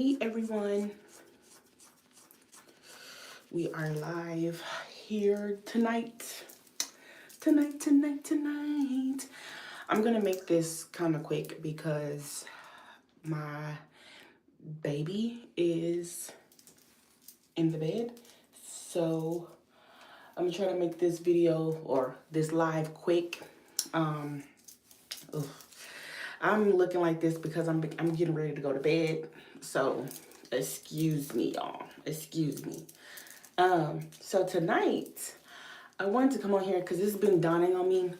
Hey everyone, we are live here tonight. Tonight. I'm gonna make this kind of quick because my baby is in the bed. So I'm gonna try to make this video or this live quick. Um, ugh. I'm looking like this because I'm getting ready to go to bed. So excuse me, y'all. Excuse me. So tonight I wanted to come on here because this has been dawning on me.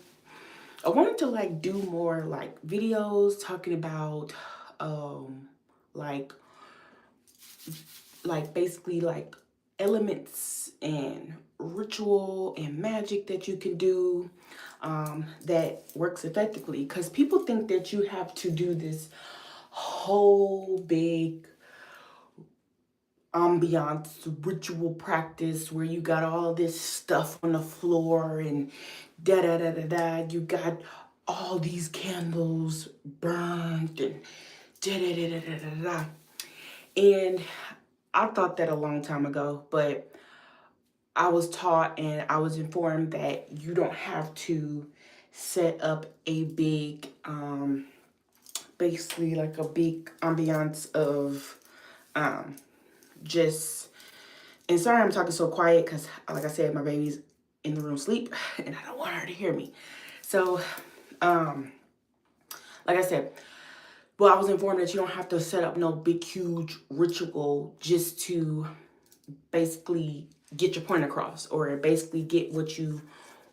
I wanted to like do more like videos talking about like basically like elements and ritual and magic that you can do that works effectively, because people think that you have to do this whole big ambiance ritual practice where you got all this stuff on the floor and da da da da da. You got all these candles burned and da da da da da da da. And I thought that a long time ago, but I was taught and I was informed that you don't have to set up a big, basically like a big ambiance of just. And sorry I'm talking so quiet because, like I said, my baby's in the room asleep and I don't want her to hear me. So, like I said, well, I was informed that you don't have to set up no big, huge ritual just to basically get your point across or basically get what you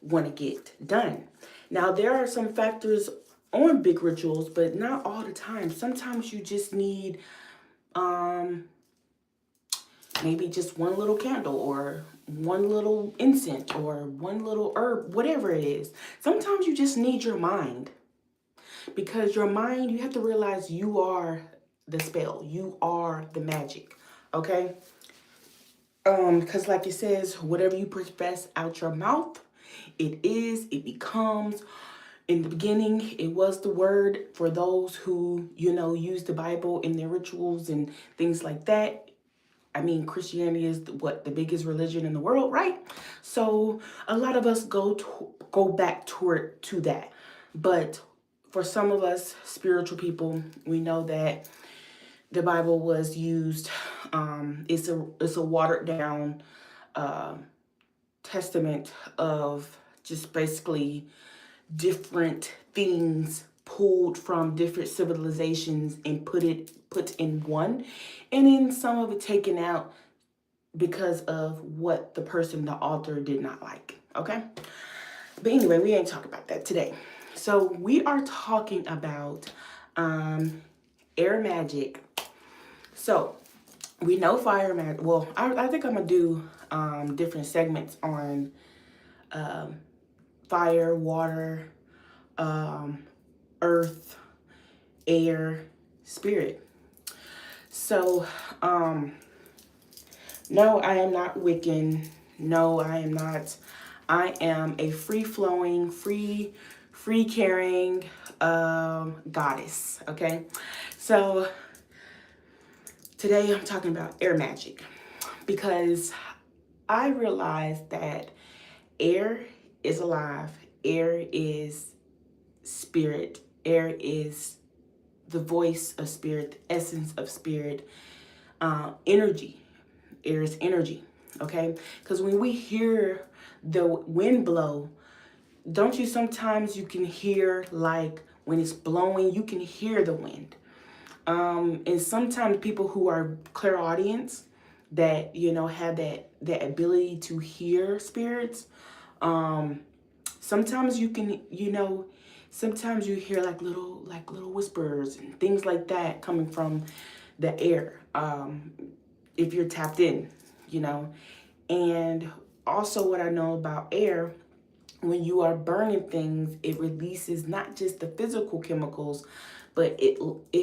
want to get done. Now, there are some factors on big rituals, but not all the time. Sometimes you just need maybe just one little candle or one little incense or one little herb, whatever it is. Sometimes you just need your mind, because your mind, you have to realize you are the spell, you are the magic, okay? Because like it says, whatever you profess out your mouth, it becomes. In the beginning, it was the word. For those who, use the Bible in their rituals and things like that. I mean, Christianity is the biggest religion in the world, right? So a lot of us go back to that. But for some of us spiritual people, we know that the Bible was used. It's a watered down testament of just basically different things pulled from different civilizations and put in one, and then some of it taken out because of what the author did not like. Okay, but anyway, we ain't talking about that today. So we are talking about air magic. So we know fire magic. Well, I think I'm gonna do different segments on fire, water, earth, air, spirit. So, no, I am not Wiccan. No, I am not. I am a free-flowing, free caring goddess. Okay, so today I'm talking about air magic because I realized that air is alive. Air is spirit. Air is the voice of spirit, the essence of spirit, energy. Air is energy, okay? Because when we hear the wind blow, don't you sometimes you can hear, like when it's blowing, you can hear the wind. And sometimes people who are clairaudience that, have that ability to hear spirits, sometimes you can, sometimes you hear like little whispers and things like that coming from the air. If you're tapped in, you know. And also what I know about air, when you are burning things, it releases not just the physical chemicals, but it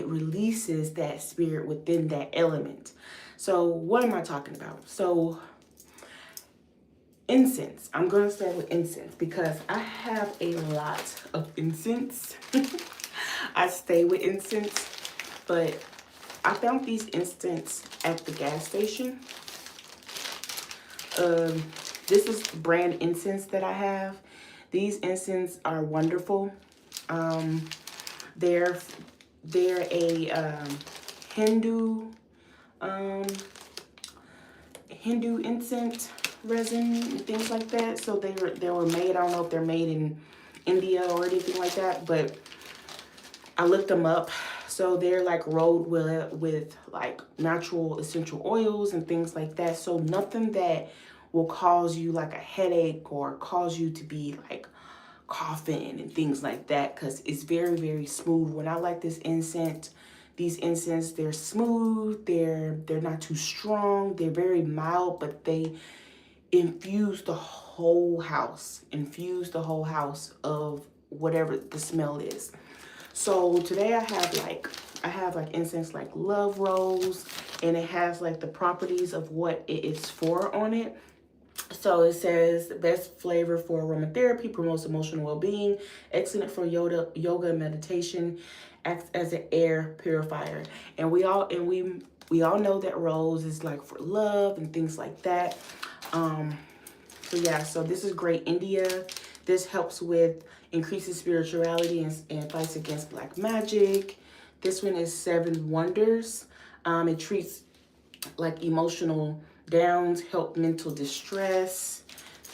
releases that spirit within that element. So what am I talking about? So incense. I'm going to start with incense because I have a lot of incense. I stay with incense, but I found these incense at the gas station. This is brand incense that I have. These incense are wonderful. They're a Hindu um, Hindu incense resin and things like that. So they were made. I don't know if they're made in India or anything like that, but I looked them up. So they're like rolled with like natural essential oils and things like that. So nothing that will cause you like a headache or cause you to be like coughing and things like that, because it's very, very smooth. When I like these incense, they're smooth, they're not too strong, they're very mild, but they infuse the whole house, of whatever the smell is. So today I have like incense like Love Rose, and it has like the properties of what it is for on it. So it says the best flavor for aromatherapy, promotes emotional well-being, excellent for yoga and meditation, acts as an air purifier. And we all know that rose is like for love and things like that. So yeah, so this is great. India. This helps with increases spirituality and fights against black magic. This one is Seven Wonders. It treats like emotional downs, help mental distress.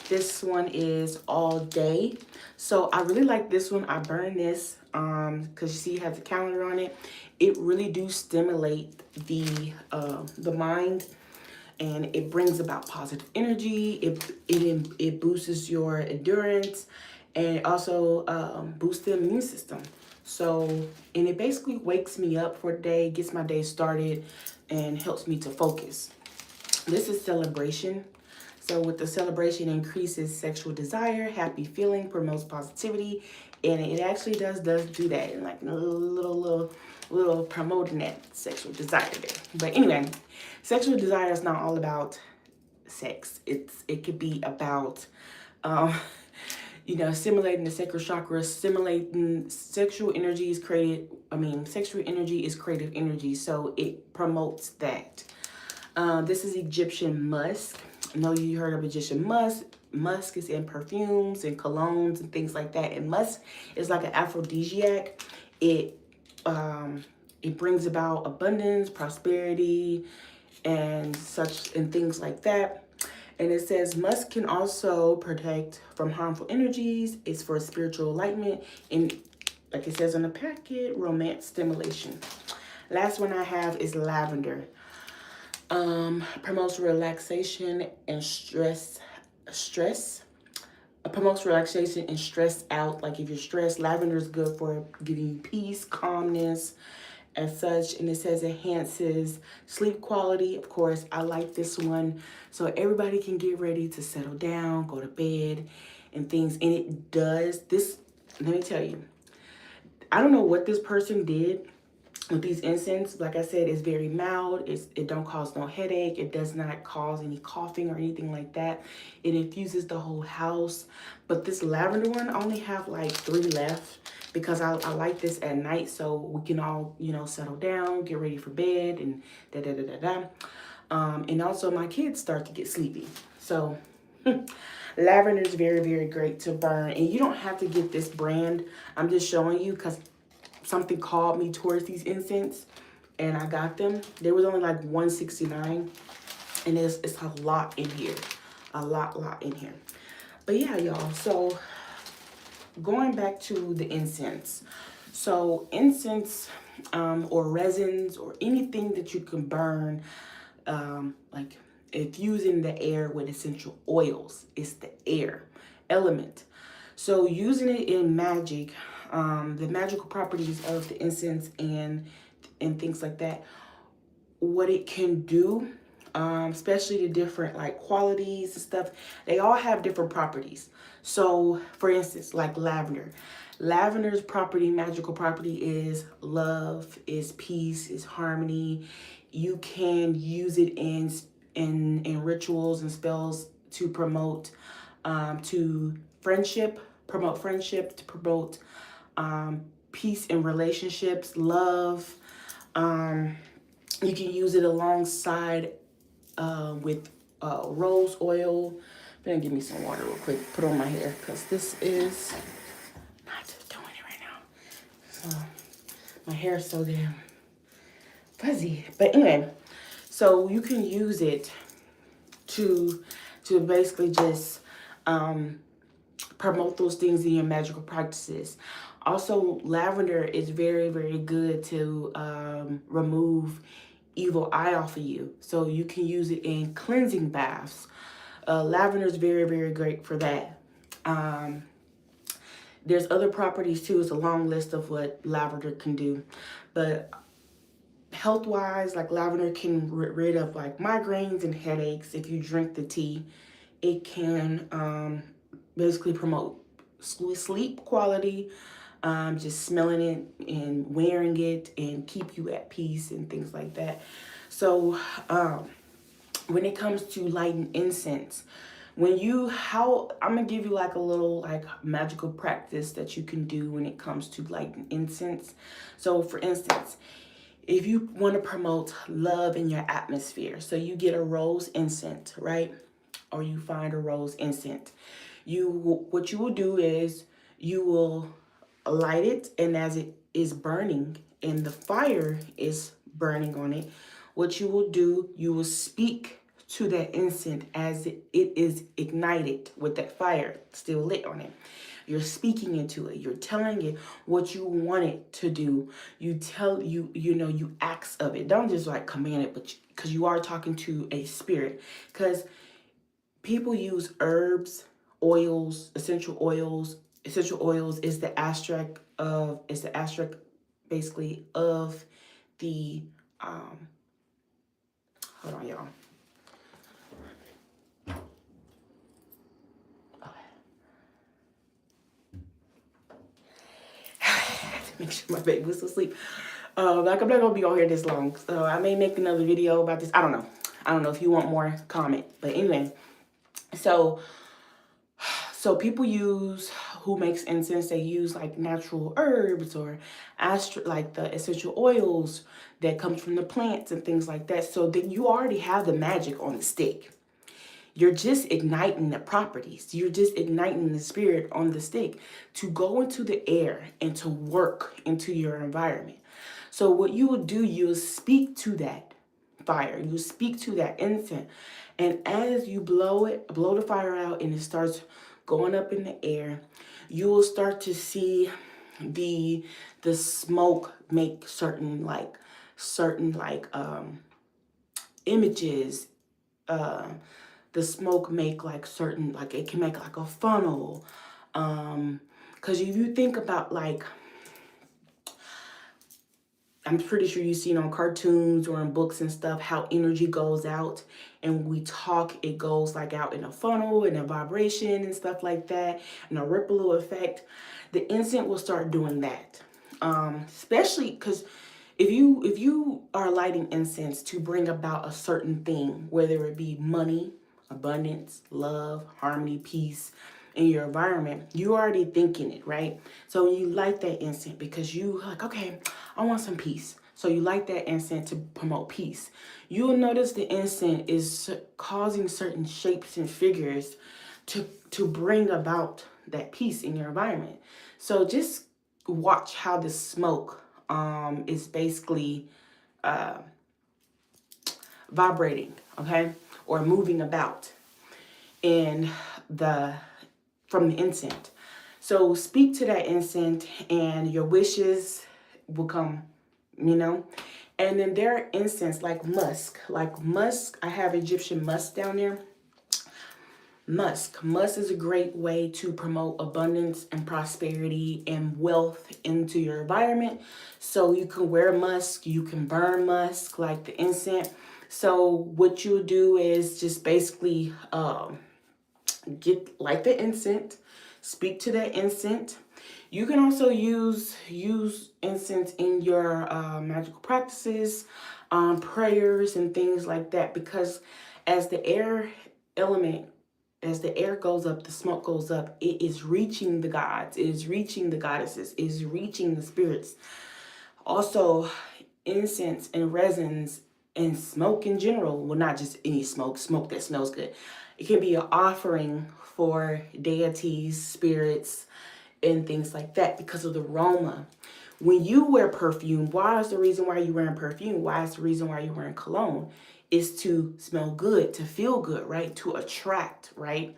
This one is All Day. So I really like this one. I burn this because you see it has a calendar on it. It really do stimulate the mind, and it brings about positive energy. It boosts your endurance, and it also boosts the immune system. So, and it basically wakes me up for the day, gets my day started, and helps me to focus. This is Celebration. So with the celebration, increases sexual desire, happy feeling, promotes positivity, and it actually does do that, and like a little promoting that sexual desire there. But anyway, sexual desire is not all about sex. It could be about stimulating the sacral chakra, stimulating sexual energy is sexual energy is creative energy, so it promotes that. This is Egyptian musk. I know you heard of Egyptian musk. Musk is in perfumes and colognes and things like that. And musk is like an aphrodisiac. It brings about abundance, prosperity, and such and things like that. And it says musk can also protect from harmful energies. It's for spiritual enlightenment, and like it says on the packet, romance stimulation. Last one I have is lavender. Promotes relaxation and stress. Promotes relaxation and stress out. Like if you're stressed, lavender is good for giving you peace, calmness, as such. And it says enhances sleep quality. Of course, I like this one. So everybody can get ready to settle down, go to bed, and things. And it does this. Let me tell you, I don't know what this person did with these incense. Like I said, it's very mild. It don't cause no headache. It does not cause any coughing or anything like that. It infuses the whole house. But this lavender one, I only have like 3 left because I like this at night, so we can all, settle down, get ready for bed, and da-da-da-da-da. And also my kids start to get sleepy. So lavender is very, very great to burn. And you don't have to get this brand. I'm just showing you because something called me towards these incense, and I got them. There was only like $169, and it's a lot in here, a lot in here. But yeah, y'all. So going back to the incense. So incense or resins or anything that you can burn, like infusing the air with essential oils, it's the air element. So using it in magic, the magical properties of the incense and things like that, what it can do, especially the different like qualities and stuff, they all have different properties. So for instance, like lavender's magical property is love, is peace, is harmony. You can use it in rituals and spells to promote to promote friendship, to promote peace in relationships, love. You can use it alongside with rose oil. I'm gonna give me some water real quick, put on my hair, because this is not doing it right now. So my hair is so damn fuzzy. But anyway, so you can use it to basically just promote those things in your magical practices. Also, lavender is very, very good to remove evil eye off of you. So you can use it in cleansing baths. Lavender is very, very great for that. There's other properties too. It's a long list of what lavender can do. But health-wise, like lavender can get rid of like migraines and headaches. If you drink the tea, it can basically promote sleep quality, just smelling it and wearing it, and keep you at peace and things like that. So when it comes to lighting incense, I'm gonna give you like a little like magical practice that you can do when it comes to lighting incense. So for instance, if you want to promote love in your atmosphere, so you get a rose incense, right? Or you find a rose incense. What you will do is you will light it, and as it is burning and the fire is burning on it, what you will do, you will speak to that incense as it is ignited with that fire still lit on it. You're speaking into it. You're telling it what you want it to do. You acts of it. Don't just like command it, but because you are talking to a spirit. Because people use herbs, oils, essential oils. Essential oils is the abstract basically of the hold on, y'all. Make sure my baby was asleep. Like I'm not gonna be on here this long, so I may make another video about this. I don't know if you want more, comment. But anyway, so people who makes incense, they use like natural herbs or like the essential oils that comes from the plants and things like that. So then you already have the magic on the stick. You're just igniting the properties. You're just igniting the spirit on the stick to go into the air and to work into your environment. So what you will do, you'll speak to that fire. You speak to that incense. And as you blow the fire out and it starts going up in the air, you will start to see the smoke make certain images. The smoke make like certain, like it can make like a funnel. Because if you think about like, I'm pretty sure you've seen on cartoons or in books and stuff how energy goes out, and we talk, it goes like out in a funnel and a vibration and stuff like that, and a ripple effect. The incense will start doing that. Especially because if you are lighting incense to bring about a certain thing, whether it be money, abundance, love, harmony, peace in your environment, you already thinking it, right? So you light that incense because you like, okay, I want some peace. So you light that incense to promote peace. You'll notice the incense is causing certain shapes and figures to bring about that peace in your environment. So just watch how the smoke is basically vibrating, okay, or moving about from the incense. So speak to that incense and your wishes will come, And then there are incense like musk. I have Egyptian musk down there. Musk is a great way to promote abundance and prosperity and wealth into your environment. So you can wear musk, you can burn musk like the incense. So what you do is just basically light the incense, speak to that incense. You can also use incense in your magical practices, prayers and things like that, because as the air goes up, the smoke goes up, it is reaching the gods, it is reaching the goddesses, it is reaching the spirits. Also, incense and resins and smoke in general. Well, not just any smoke, smoke that smells good. It can be an offering for deities, spirits, and things like that because of the aroma. When you wear perfume, why is the reason why you're wearing perfume? Why is the reason why you're wearing cologne? Is to smell good, to feel good, right? To attract, right?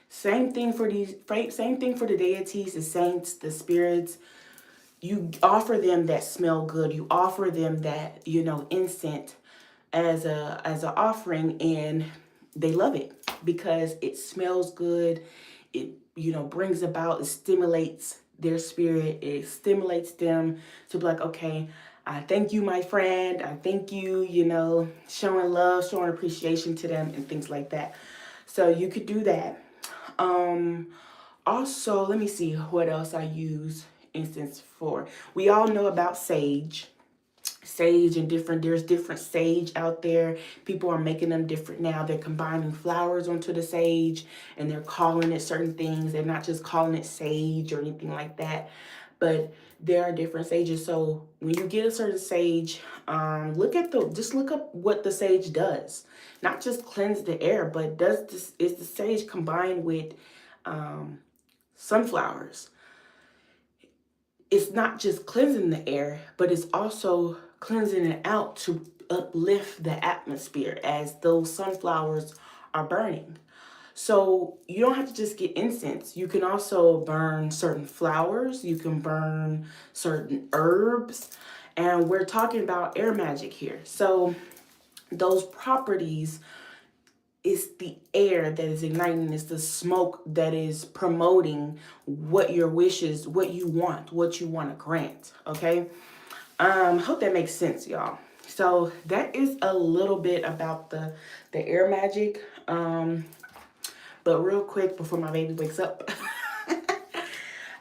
Same thing for these, right? Same thing for the deities, the saints, the spirits. You offer them that smell good. You offer them that, incense as a offering, and they love it because it smells good. It brings about, it stimulates their spirit. It stimulates them to be like, okay, I thank you, my friend. I thank you, showing love, showing appreciation to them and things like that. So you could do that. Also, let me see what else I use incense for. We all know about sage and there's different sage out there. People are making them different now. They're combining flowers onto the sage and they're calling it certain things. They're not just calling it sage or anything like that, but there are different sages. So when you get a certain sage, just look up what the sage does. Not just cleanse the air, but is the sage combined with sunflowers? It's not just cleansing the air, but it's also cleansing it out to uplift the atmosphere as those sunflowers are burning. So you don't have to just get incense. You can also burn certain flowers. You can burn certain herbs. And we're talking about air magic here. So those properties, it's the air that is igniting, it's the smoke that is promoting what your wishes, what you want to grant. Okay. Hope that makes sense, y'all. So that is a little bit about the air magic. But real quick before my baby wakes up,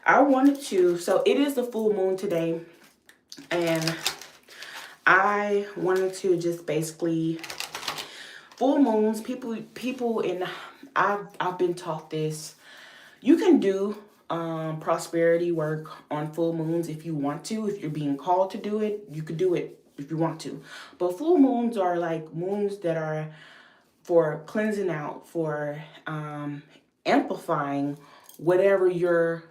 so it is the full moon today, and I wanted to just basically, full moons, people and I've been taught this. You can do prosperity work on full moons if you want to. If you're being called to do it, you could do it if you want to. But full moons are like moons that are for cleansing out, for amplifying whatever you're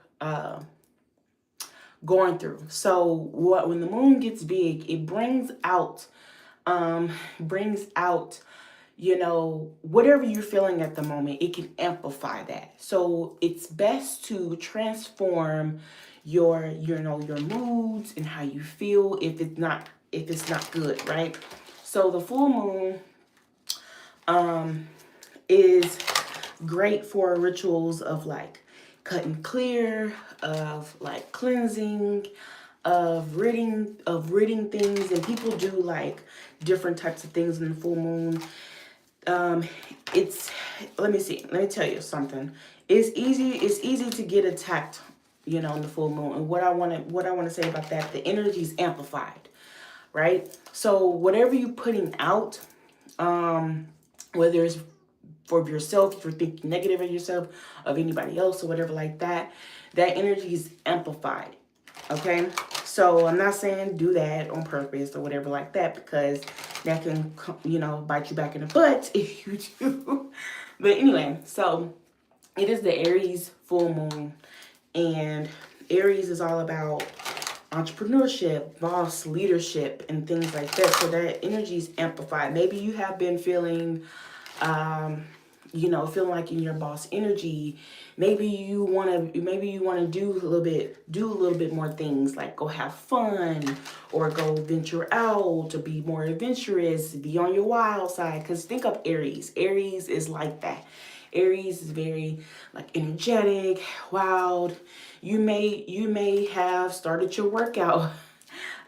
going through. So when the moon gets big, it brings out whatever you're feeling at the moment. It can amplify that. So it's best to transform your moods and how you feel if it's not good, right? So the full moon is great for rituals of like cutting clear, of like cleansing, of ridding things. And people do like different types of things in the full moon. Let me tell you something. It's easy to get attacked, in the full moon. And what I want to say about that, the energy is amplified, right? So whatever you're putting out, whether it's for yourself, if you're thinking negative of yourself, of anybody else, or whatever like that, that energy is amplified. Okay, so I'm not saying do that on purpose or whatever like that, because that can, bite you back in the butt if you do. But anyway, so it is the Aries full moon, and Aries is all about entrepreneurship, boss leadership, and things like that. So that energy is amplified. Maybe you have been feeling feeling like in your boss energy. Maybe you want to do a little bit more things, like go have fun or go venture out, to be more adventurous, be on your wild side. Because think of Aries. Aries is like that. Aries is very like energetic, wild. You may have started your workout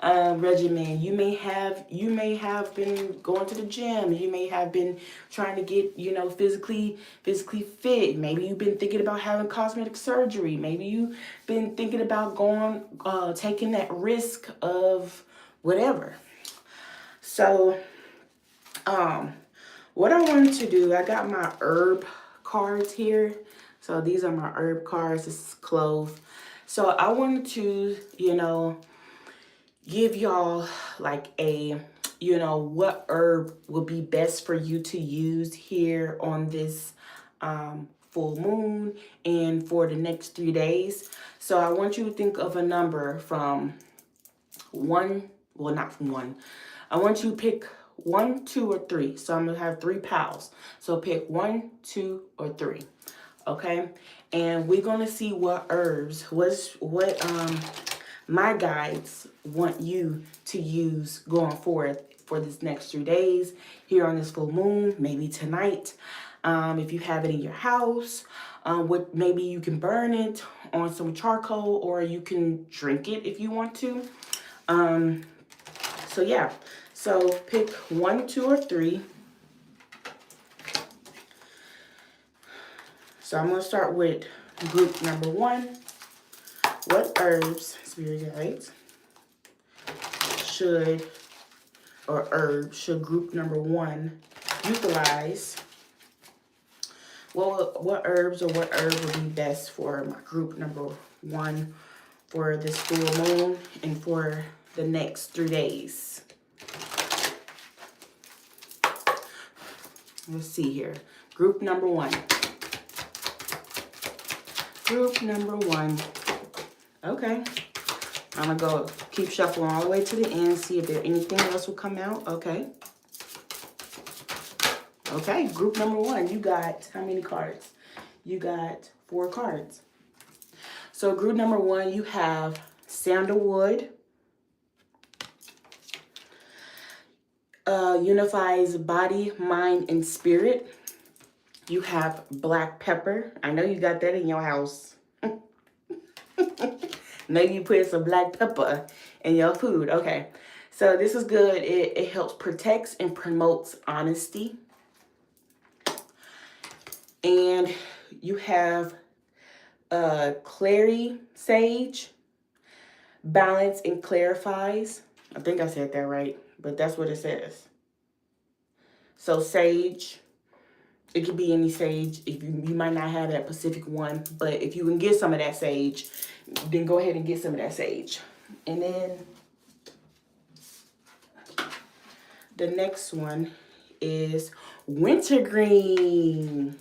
regimen. You may have been going to the gym. You may have been trying to get, physically fit. Maybe you've been thinking about having cosmetic surgery. Maybe you've been thinking about taking that risk of whatever. So, what I wanted to do, I got my herb cards here. So these are my herb cards. This is clove. So I wanted to, give y'all like a you know, what herb will be best for you to use here on this full moon and for the next 3 days. So I want you to think of a number from one, well, not from one. I want you to pick 1, 2, or 3. So I'm going to have 3 piles. So pick 1, 2, or 3. Okay? And we're going to see what herbs, what my guides want you to use going forward for this next 3 days here on this full moon, maybe tonight. If you have it in your house, maybe you can burn it on some charcoal, or you can drink it if you want to. So yeah, so pick 1, 2, or 3. So I'm going to start with group number 1. What herbs, spirit guides, should group number 1 utilize? What herbs or what herb would be best for my group number 1 for this full moon and for the next 3 days? Let's see here. Group number 1. Group number 1. Okay. I'm going to go keep shuffling all the way to the end, see if there anything else will come out. Okay. Okay, group number 1, you got how many cards? You got 4 cards. So group number 1, you have sandalwood, unifies body, mind, and spirit. You have black pepper. I know you got that in your house. Maybe you put some black pepper in your food. Okay, so this is good. It helps protects and promotes honesty. And you have clary sage, balance and clarifies. I think I said that right, but that's what it says. So sage, it could be any sage. If you might not have that specific one, but if you can get some of that sage, then go ahead and get some of that sage. And then the next one is wintergreen.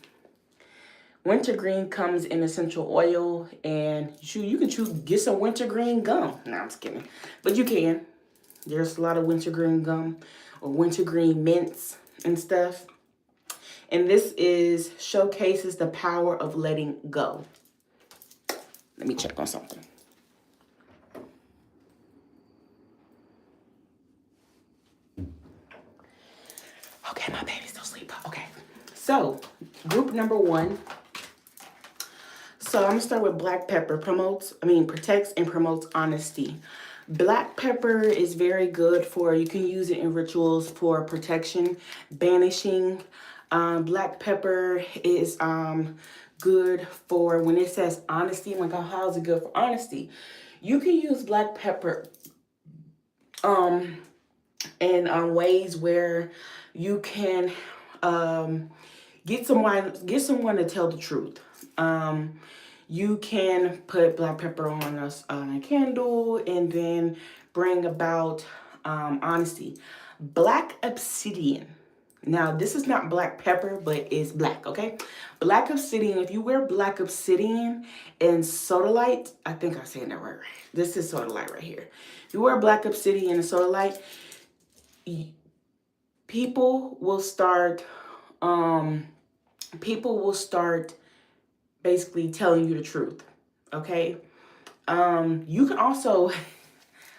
Wintergreen comes in essential oil, and you can get some wintergreen gum. No, I'm just kidding. But you can. There's a lot of wintergreen gum or wintergreen mints and stuff. And this showcases the power of letting go. Let me check on something. Okay, my baby's still asleep. Okay. So, group number 1. So I'm going to start with black pepper. Protects and promotes honesty. Black pepper is very good you can use it in rituals for protection, banishing. Black pepper is good for when it says honesty. Oh my God, how is it good for honesty? You can use black pepper in ways where you can get someone to tell the truth. You can put black pepper on a candle and then bring about honesty. Black obsidian. Now, this is not black pepper, but it's black, okay? Black obsidian, if you wear black obsidian and sodalite, I think I'm saying that right. This is sodalite right here. If you wear black obsidian and sodalite, people will start basically telling you the truth, okay? You can also, a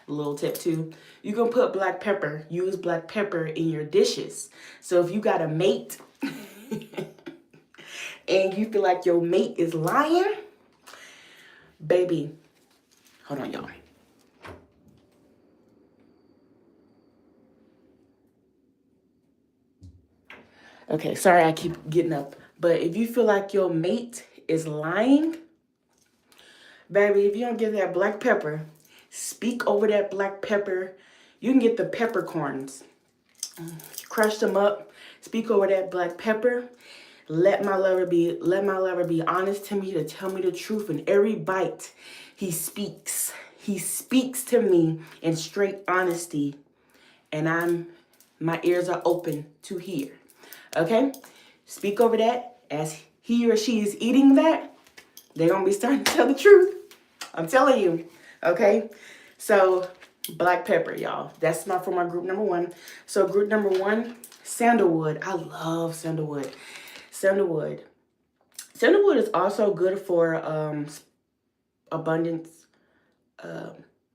little tip too, you can put black pepper, use black pepper in your dishes. So if you got a mate and you feel like your mate is lying, baby, hold on, y'all. Okay, sorry I keep getting up. But if you feel like your mate is lying, baby, if you don't get that black pepper, speak over that black pepper. You can get the peppercorns. Crush them up. Speak over that black pepper. Let my lover be honest to me, to tell me the truth. In every bite, he speaks. He speaks to me in straight honesty. And I'm My ears are open to hear. Okay? Speak over that. As he or she is eating that, they're going to be starting to tell the truth. I'm telling you. Okay? So, black pepper, y'all. That's for my group number 1. So, group number 1, sandalwood. I love sandalwood. Sandalwood. Sandalwood is also good for abundance,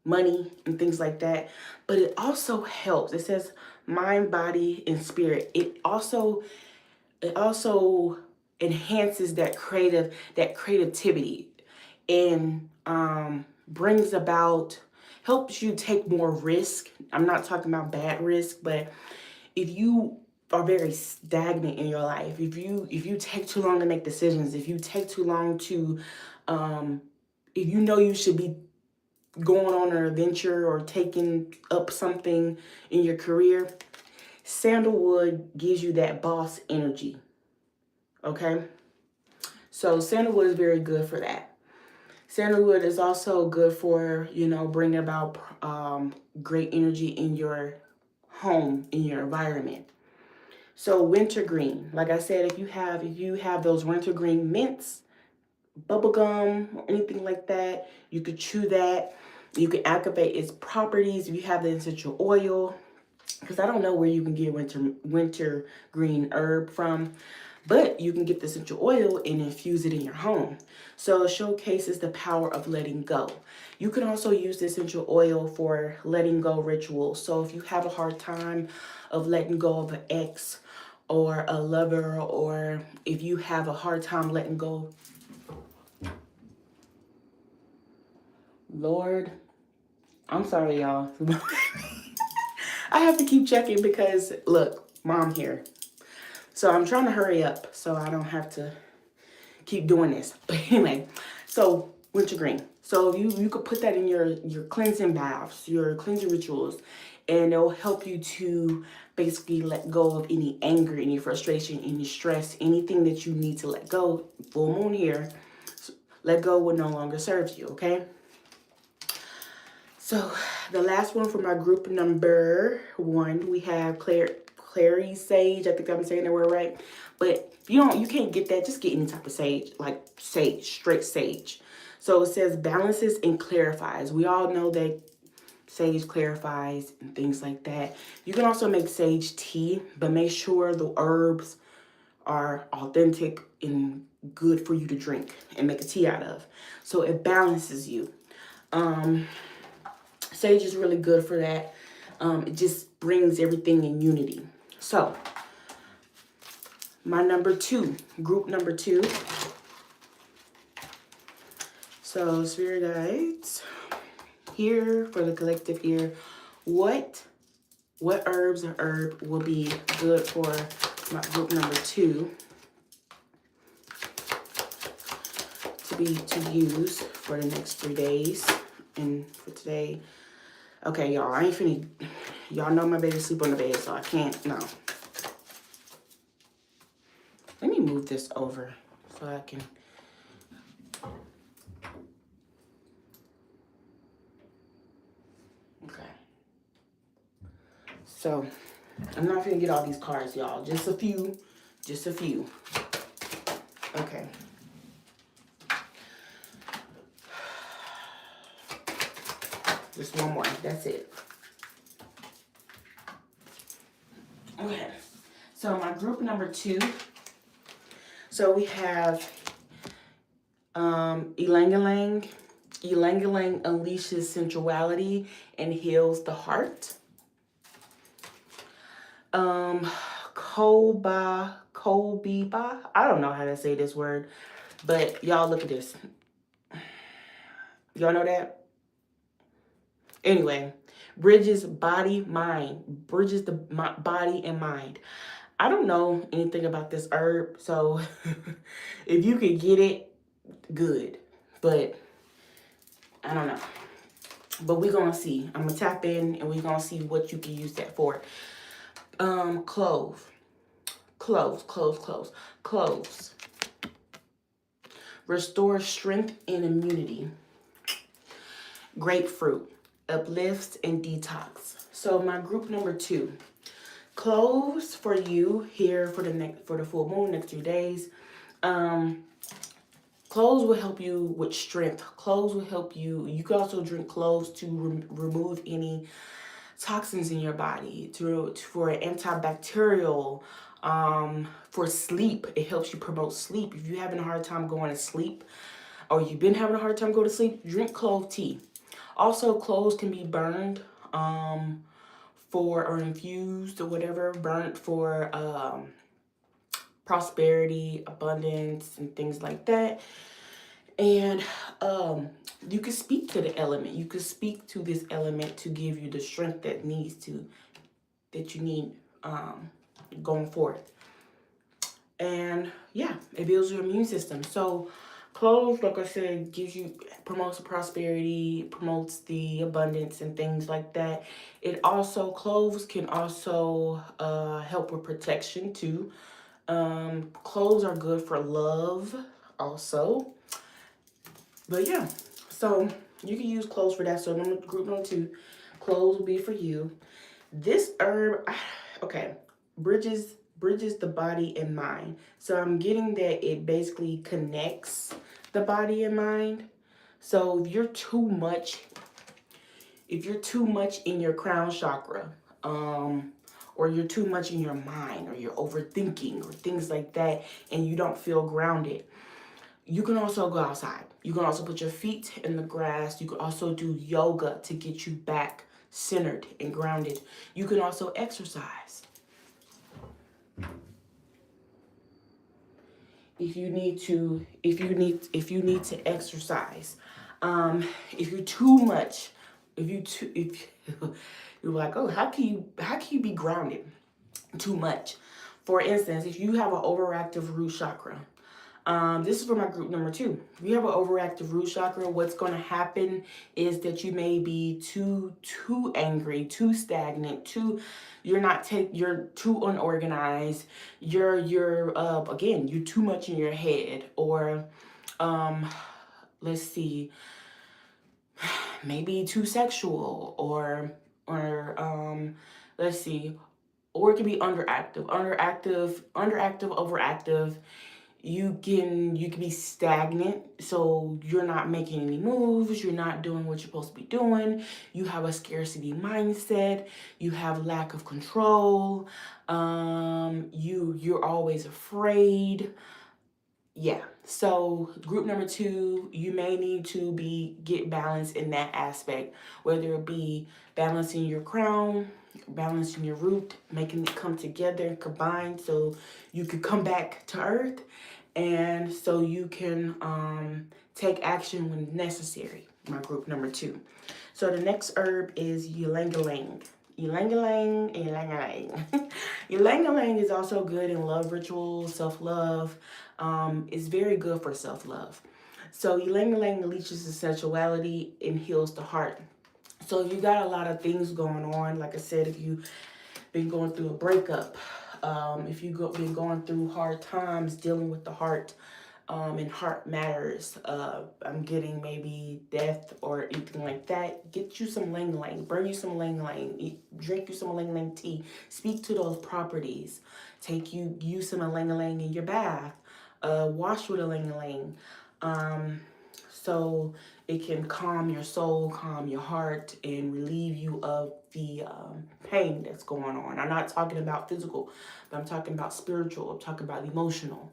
money, and things like that. But it also helps. It says mind, body, and spirit. It also enhances that creativity, and brings about, helps you take more risk. I'm not talking about bad risk, but if you are very stagnant in your life, if you take too long to make decisions, if you take too long to if you know you should be going on an adventure or taking up something in your career, sandalwood gives you that boss energy. Okay? So sandalwood is very good for that. Sandalwood is also good for, bringing about great energy in your home, in your environment. So wintergreen, like I said, if you have those wintergreen mints, bubble gum, or anything like that, you could chew that. You can activate its properties if you have the essential oil, because I don't know where you can get wintergreen herb from, but you can get the essential oil and infuse it in your home. So it showcases the power of letting go. You can also use the essential oil for letting go rituals. So if you have a hard time of letting go of an ex or a lover, or if you have a hard time letting go, Lord, I'm sorry, y'all. I have to keep checking because, look, mom here. So I'm trying to hurry up so I don't have to keep doing this. But anyway, so wintergreen. So you could put that in your cleansing baths, your cleansing rituals, and it'll help you to basically let go of any anger, any frustration, any stress, anything that you need to let go. Full moon here. Let go will no longer serve you, okay? So the last one for my group number 1, we have clary sage. I think I'm saying that word right. But you can't get that. Just get any type of sage, like sage, straight sage. So it says balances and clarifies. We all know that sage clarifies and things like that. You can also make sage tea, but make sure the herbs are authentic and good for you to drink and make a tea out of. So it balances you. Sage is really good for that. It just brings everything in unity. So, my number 2, group number 2. So, spirit guides, here for the collective here, what herbs or herb will be good for my group number 2 to use for the next 3 days, and for today. Okay, y'all, I ain't finna, y'all know my baby sleep on the bed, so I can't, no. Let me move this over so I can. Okay. So, I'm not gonna get all these cards, y'all. Just a few. Okay. Just one more. That's it. Okay. So my group number 2. So we have Ylang Ylang. Ylang Ylang unleashes sensuality and heals the heart. Kobiba. I don't know how to say this word, but y'all look at this. Y'all know that? Anyway, bridges the body and mind. I don't know anything about this herb, so if you could get it, good. But I don't know. But we're gonna see. I'm gonna tap in and we're gonna see what you can use that for. Cloves. Restore strength and immunity. Grapefruit uplifts and detox. So my group number 2, Cloves for you here for the full moon next 2 days. Um, Cloves will help you with strength. Cloves will help you. You can also drink cloves to remove any toxins in your body, for antibacterial, for sleep. It helps you promote sleep. If you're having a hard time going to sleep, or you've been having a hard time going to sleep, drink clove tea. Also, cloves can be burned, or infused or whatever, burnt for prosperity, abundance, and things like that. And you can speak to the element. You can speak to this element to give you the strength that you need going forth. And yeah, it builds your immune system. So cloves, like I said, promotes the prosperity, promotes the abundance and things like that. Cloves can also help with protection too. Cloves are good for love also. But yeah, so you can use cloves for that. So group number 2, cloves will be for you. This herb, okay, bridges the body and mind. So I'm getting that it basically connects the body and mind. So if you're too much in your crown chakra, or you're too much in your mind, or you're overthinking or things like that, and you don't feel grounded, you can also go outside. You can also put your feet in the grass. You can also do yoga to get you back centered and grounded. You can also exercise. If you need to exercise. If you're too much, if you're like, oh, how can you be grounded too much? For instance, if you have an overactive root chakra, this is for my group number 2. If you have an overactive root chakra, what's going to happen is that you may be too angry, too stagnant, you're too unorganized. You're too much in your head, or let's see, maybe too sexual, or let's see, or it could be underactive, overactive. You can be stagnant, so you're not making any moves, you're not doing what you're supposed to be doing, you have a scarcity mindset, you have lack of control, you're always afraid. Yeah, so group number 2, you may need to get balance in that aspect, whether it be balancing your crown, balancing your root, making it come together and combine so you could come back to earth, and so you can take action when necessary, my group number 2. So the next herb is ylang-ylang. Ylang-ylang, ylang-ylang. Ylang-ylang is also good in love rituals, self-love. It's very good for self-love. So ylang-ylang leaches the sensuality and heals the heart. So you got a lot of things going on. Like I said, if you've been going through a breakup, if you've been going through hard times dealing with the heart, and heart matters, I'm getting maybe death or anything like that, get you some ylang-ylang, burn you some ylang-ylang, drink you some ylang-ylang tea, speak to those properties, use some ylang-ylang in your bath, wash with ylang-ylang, so it can calm your soul, calm your heart, and relieve you of the pain that's going on. I'm not talking about physical, but I'm talking about spiritual. I'm talking about emotional.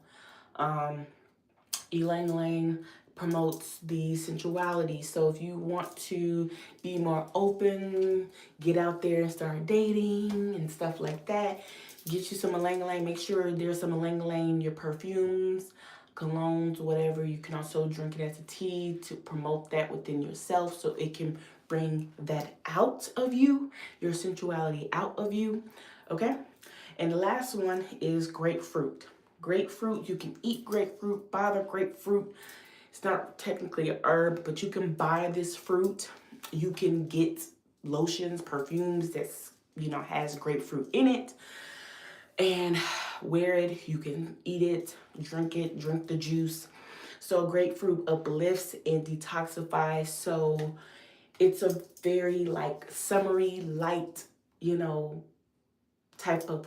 Ylang-ylang promotes the sensuality. So if you want to be more open, get out there and start dating and stuff like that, get you some ylang-ylang. Make sure there's some ylang-ylang in your perfumes, colognes, whatever. You can also drink it as a tea to promote that within yourself, so it can bring that out of you, your sensuality out of you. Okay? And the last one is grapefruit. Grapefruit, you can eat grapefruit, buy the grapefruit. It's not technically a herb, but you can buy this fruit. You can get lotions, perfumes that's, has grapefruit in it, and wear it. You can eat it, drink the juice. So grapefruit uplifts and detoxifies. So it's a very summery, light, type of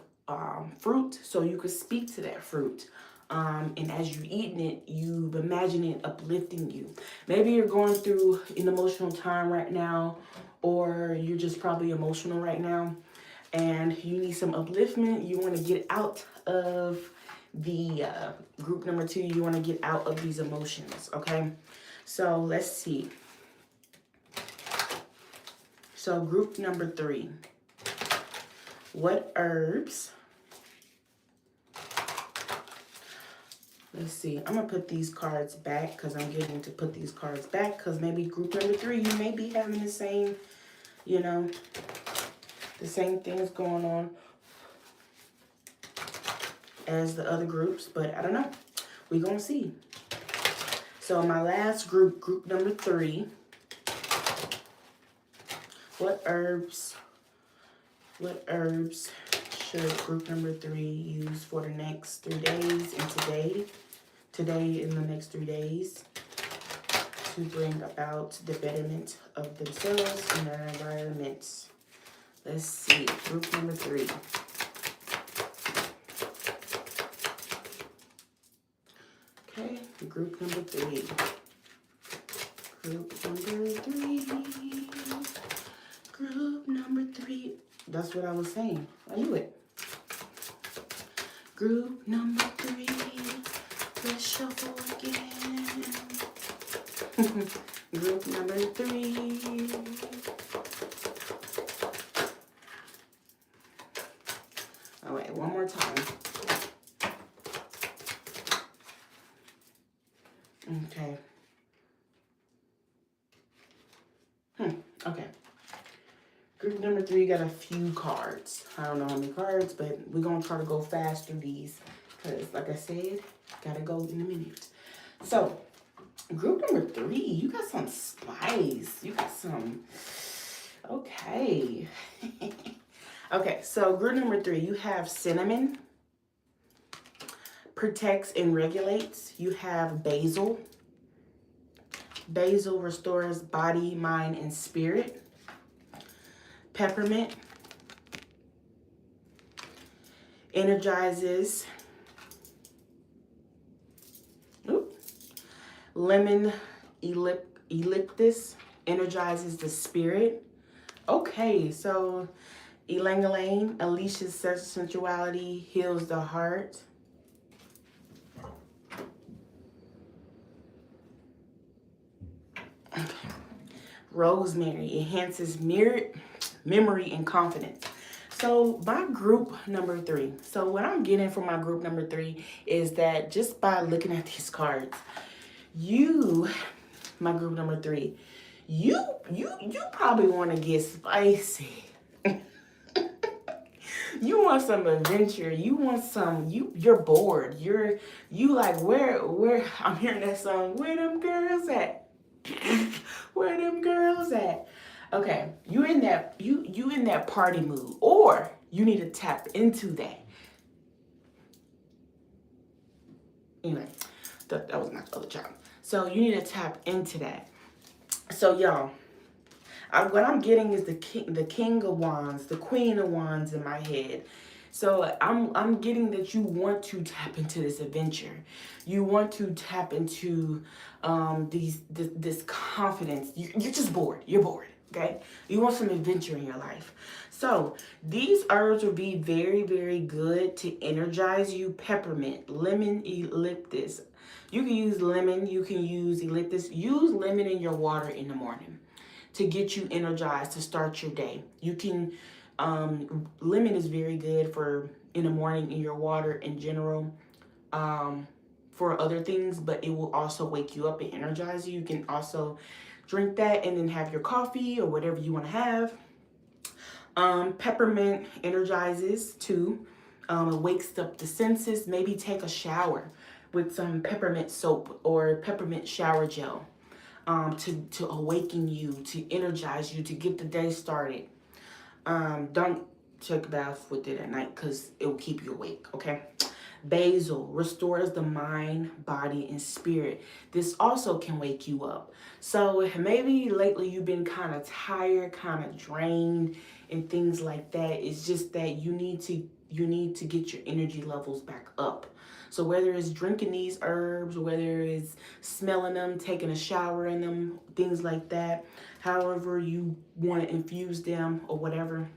fruit, so you could speak to that fruit. And as you're eating it, you imagine it uplifting you. Maybe you're going through an emotional time right now, or you're just probably emotional right now, and you need some upliftment. You want to get out of the group number 2. You want to get out of these emotions, okay? So let's see. So group number 3. What herbs? Let's see. I'm going to put these cards back because I'm getting to put these cards back because maybe group number 3, you may be having the same, you know, the same things going on as the other groups, but I don't know. We're going to see. So my last group, group number 3. What herbs should group number 3 use for the next 3 days and today in the next 3 days to bring about the betterment of themselves and their environments? Let's see, group number 3. Okay, group number 3. Group number 3. Group number 3. That's what I was saying. I knew it. Group number 3. Let's shuffle again. Group number 3. All right, one more time. Okay. Okay. Group number 3 got a few cards. I don't know how many cards, but we're going to try to go fast through these because, like I said, got to go in a minute. So, group number 3, you got some spice. You got some... Okay. Okay, so group number 3, you have cinnamon. Protects and regulates. You have basil. Basil restores body, mind, and spirit. Peppermint energizes. Lemon eucalyptus energizes the spirit. Okay, so ylang ylang unleashes sensuality, heals the heart. Rosemary enhances memory and confidence. So my group number 3. So what I'm getting from my group number 3 is that just by looking at these cards, my group number 3, you probably want to get spicy. You want some adventure. You want some, you're bored. You like, where, I'm hearing that song, where them girls at? Where them girls at? Okay, you in that party mood, or you need to tap into that. Anyway, that was my other child. So you need to tap into that. So y'all, what I'm getting is the king of wands, the queen of wands in my head. So I'm getting that you want to tap into this adventure. You want to tap into this confidence. You're just bored. You're bored. Okay? You want some adventure in your life. So these herbs will be very, very good to energize you. Peppermint, lemon, eucalyptus. You can use lemon. You can use eucalyptus. Use lemon in your water in the morning to get you energized to start your day. You can, lemon is very good for in the morning in your water in general, for other things, but it will also wake you up and energize you. You can also drink that and then have your coffee or whatever you want to have. Peppermint energizes too. It wakes up the senses. Maybe take a shower with some peppermint soap or peppermint shower gel. To awaken you, to energize you, to get the day started. Don't take a bath with it at night because it will keep you awake, okay? Basil restores the mind, body, and spirit. This also can wake you up. So maybe lately you've been kind of tired, kind of drained, and things like that. It's just that you need to get your energy levels back up. So whether it's drinking these herbs, whether it's smelling them, taking a shower in them, things like that, however you want to infuse them or whatever,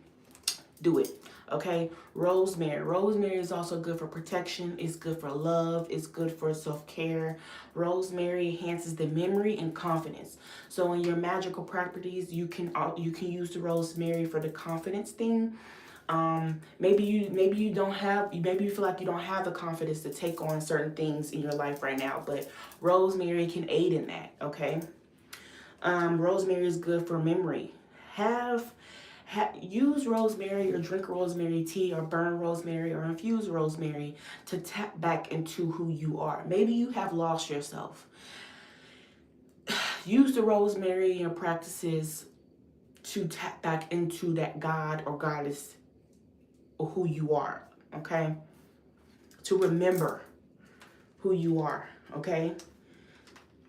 do it. Okay, rosemary. Rosemary is also good for protection. It's good for love. It's good for self-care. Rosemary enhances the memory and confidence. So in your magical properties, you can use the rosemary for the confidence thing. Maybe you don't have, maybe you feel like you don't have the confidence to take on certain things in your life right now, but rosemary can aid in that. Okay. Rosemary is good for memory. Use rosemary or drink rosemary tea or burn rosemary or infuse rosemary to tap back into who you are. Maybe you have lost yourself. Use the rosemary in your practices to tap back into that God or goddess or who you are, okay? To remember who you are, okay?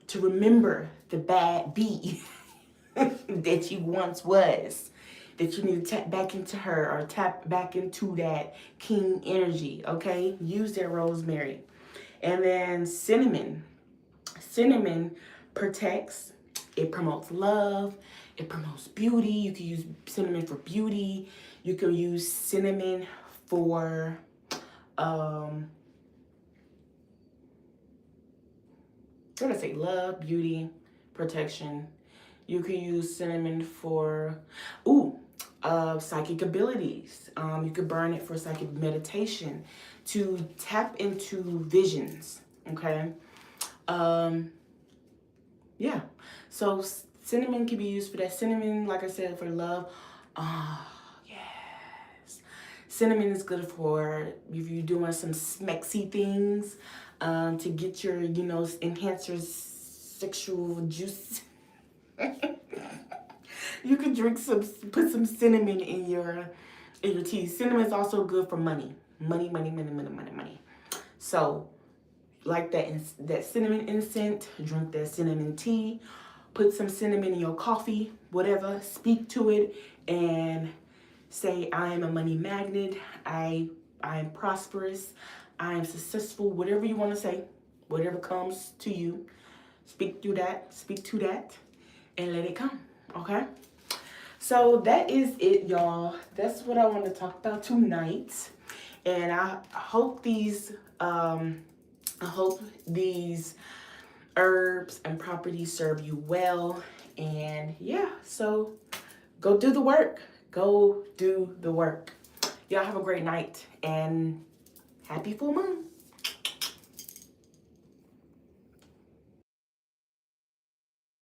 To remember the bad bee that you once was, that you need to tap back into her or tap back into that king energy, okay? Use that rosemary. And then cinnamon. Cinnamon protects, it promotes love, it promotes beauty. You can use cinnamon for beauty. You can use cinnamon for what did I say? Love, beauty, protection. You can use cinnamon for psychic abilities. You could burn it for psychic meditation to tap into visions. Okay. Yeah. So cinnamon can be used for that. Cinnamon, like I said, for love. Yes. Cinnamon is good for if you're doing some smexy things, to get your, enhance your sexual juice. You could put some cinnamon in your tea. Cinnamon is also good for money. Money. So, like that cinnamon incense, drink that cinnamon tea, put some cinnamon in your coffee, whatever, speak to it and say, I am a money magnet, I am prosperous, I am successful, whatever you want to say, whatever comes to you, speak to that, and let it come, okay? So that is it, y'all. That's what I want to talk about tonight. And I hope these herbs and properties serve you well. And yeah, so go do the work. Go do the work. Y'all have a great night and happy full moon.